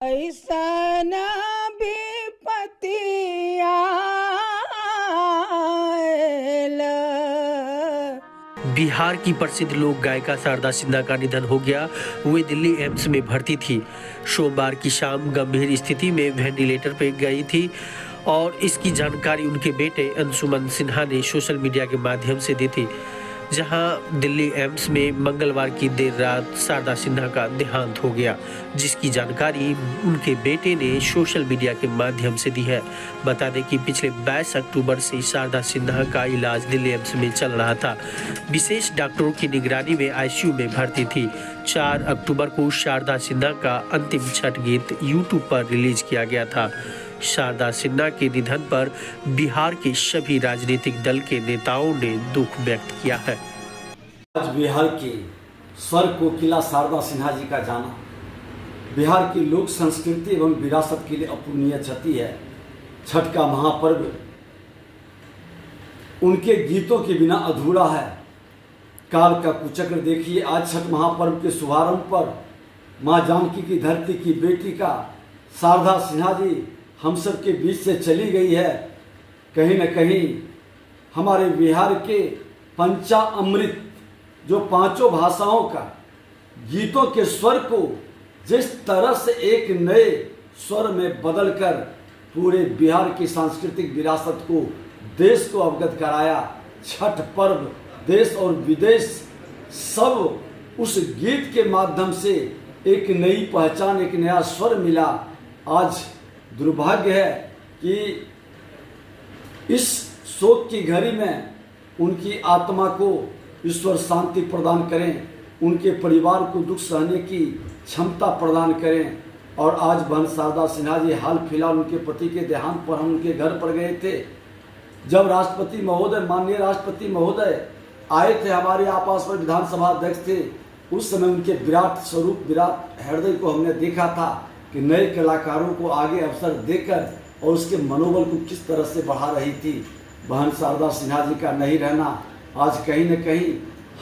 ऐसा न विपत्ति आयल। बिहार की प्रसिद्ध लोक गायिका शारदा सिन्हा का निधन हो गया। वे दिल्ली एम्स में भर्ती थी। सोमवार की शाम गंभीर स्थिति में वेंटिलेटर पर गई थी और इसकी जानकारी उनके बेटे अंशुमन सिन्हा ने सोशल मीडिया के माध्यम से दी थी। जहां दिल्ली एम्स में मंगलवार की देर रात शारदा सिन्हा का देहांत हो गया, जिसकी जानकारी उनके बेटे ने सोशल मीडिया के माध्यम से दी है। बता दें कि पिछले 22 अक्टूबर से शारदा सिन्हा का इलाज दिल्ली एम्स में चल रहा था। विशेष डॉक्टरों की निगरानी में आईसीयू में भर्ती थी। 4 अक्टूबर को शारदा सिन्हा का अंतिम छठ गीत यूट्यूब पर रिलीज किया गया था। शारदा सिन्हा के निधन पर बिहार के सभी राजनीतिक दल के नेताओं ने दुख व्यक्त किया है। आज बिहार की स्वर कोकिला शारदा सिन्हा जी का जाना बिहार की लोक संस्कृति एवं विरासत के लिए अपूर्णीय क्षति है। छठ का महापर्व उनके गीतों के बिना अधूरा है। काल का कुचक्र देखिए, आज छठ महापर्व के शुभारंभ पर माँ जानकी की धरती की बेटी का शारदा सिन्हा जी हम सब के बीच से चली गई है। कहीं न कहीं हमारे बिहार के पंचामृत जो 5 भाषाओं का गीतों के स्वर को जिस तरह से एक नए स्वर में बदलकर पूरे बिहार की सांस्कृतिक विरासत को देश को अवगत कराया। छठ पर्व देश और विदेश सब उस गीत के माध्यम से एक नई पहचान, एक नया स्वर मिला। आज दुर्भाग्य है कि इस शोक की घड़ी में उनकी आत्मा को ईश्वर शांति प्रदान करें, उनके परिवार को दुख सहने की क्षमता प्रदान करें। और आज बहन शारदा सिन्हा जी हाल फिलहाल उनके पति के देहांत पर हम उनके घर पर गए थे। जब राष्ट्रपति महोदय, माननीय राष्ट्रपति महोदय आए थे, हमारे आपास में विधानसभा अध्यक्ष थे, उस समय उनके विराट स्वरूप, विराट हृदय को हमने देखा था कि नए कलाकारों को आगे अवसर देकर और उसके मनोबल को किस तरह से बढ़ा रही थी। बहन शारदा सिन्हा जी का नहीं रहना आज कहीं न कहीं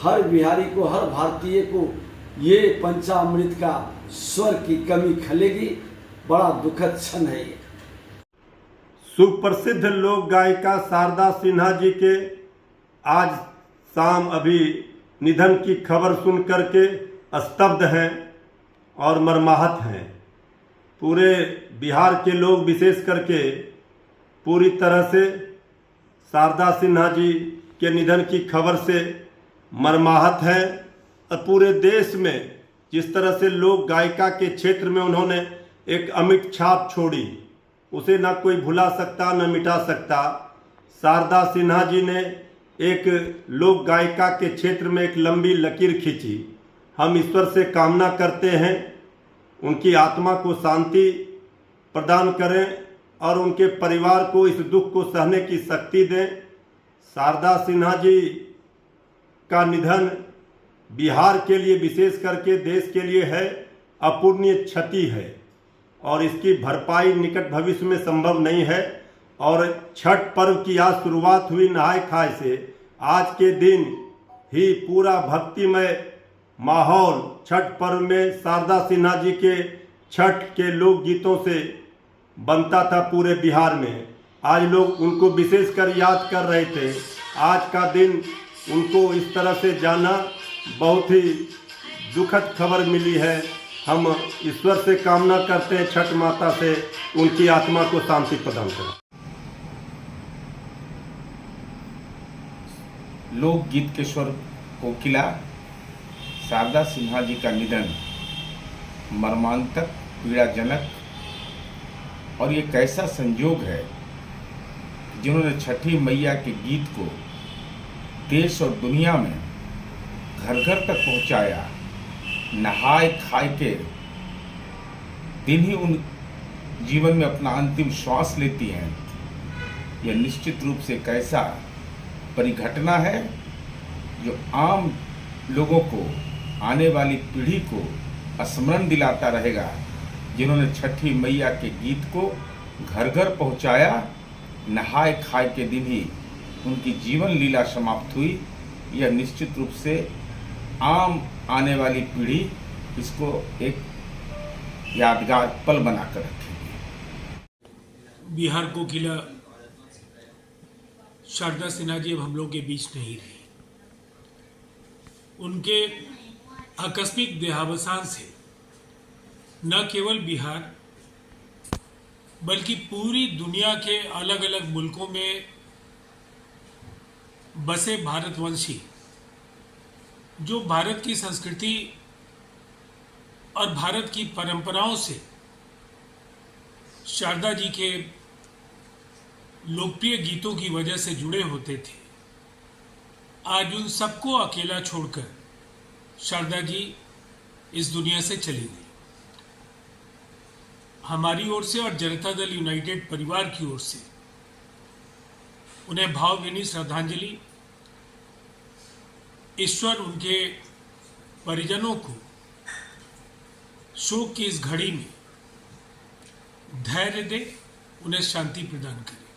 हर बिहारी को, हर भारतीय को ये पंचामृत का स्वर की कमी खलेगी। बड़ा दुखद क्षण है ये। सुप्रसिद्ध लोक गायिका शारदा सिन्हा जी के आज शाम अभी निधन की खबर सुन करके स्तब्ध हैं और मर्माहत हैं। पूरे बिहार के लोग विशेष करके पूरी तरह से शारदा सिन्हा जी के निधन की खबर से मर्माहत हैं। और पूरे देश में जिस तरह से लोक गायिका के क्षेत्र में उन्होंने एक अमिट छाप छोड़ी, उसे ना कोई भुला सकता न मिटा सकता। शारदा सिन्हा जी ने एक लोक गायिका के क्षेत्र में एक लंबी लकीर खींची। हम ईश्वर से कामना करते हैं उनकी आत्मा को शांति प्रदान करें और उनके परिवार को इस दुख को सहने की शक्ति दें। शारदा सिन्हा जी का निधन बिहार के लिए, विशेष करके देश के लिए है अपूर्णीय क्षति है और इसकी भरपाई निकट भविष्य में संभव नहीं है। और छठ पर्व की आज शुरुआत हुई नहाय खाए से। आज के दिन ही पूरा भक्तिमय माहौल छठ पर्व में शारदा सिन्हा जी के छठ के लोक गीतों से बनता था पूरे बिहार में। आज लोग उनको विशेष कर याद कर रहे थे। आज का दिन उनको इस तरह से जाना बहुत ही दुखद खबर मिली है। हम ईश्वर से कामना करते हैं, छठ माता से उनकी आत्मा को शांति प्रदान करें। लोकगीत के स्वर कोकिला शारदा सिन्हा जी का निधन मर्मांतक, पीड़ाजनक और ये कैसा संयोग है जिन्होंने छठी मैया के गीत को देश और दुनिया में घर घर तक पहुंचाया। नहाय खाए के दिन ही उन जीवन में अपना अंतिम श्वास लेती हैं। यह निश्चित रूप से कैसा परिघटना है जो आम लोगों को, आने वाली पीढ़ी को स्मरण दिलाता रहेगा, जिन्होंने छठी मैया के गीत को घर घर पहुंचाया। नहाय खाए के दिन ही उनकी जीवन लीला समाप्त हुई। यह निश्चित रूप से आम आने वाली पीढ़ी इसको एक यादगार पल बनाकर रखेगी। बिहार कोकिला शारदा सिन्हा जी अब हम लोग के बीच नहीं रही। उनके आकस्मिक देहावसान से न केवल बिहार बल्कि पूरी दुनिया के अलग अलग मुल्कों में बसे भारतवंशी जो भारत की संस्कृति और भारत की परंपराओं से शारदा जी के लोकप्रिय गीतों की वजह से जुड़े होते थे, आज उन सबको अकेला छोड़कर शारदा जी इस दुनिया से चली गई। हमारी ओर से और जनता दल यूनाइटेड परिवार की ओर से उन्हें भावभीनी श्रद्धांजलि। ईश्वर उनके परिजनों को शोक की इस घड़ी में धैर्य दे, उन्हें शांति प्रदान करे।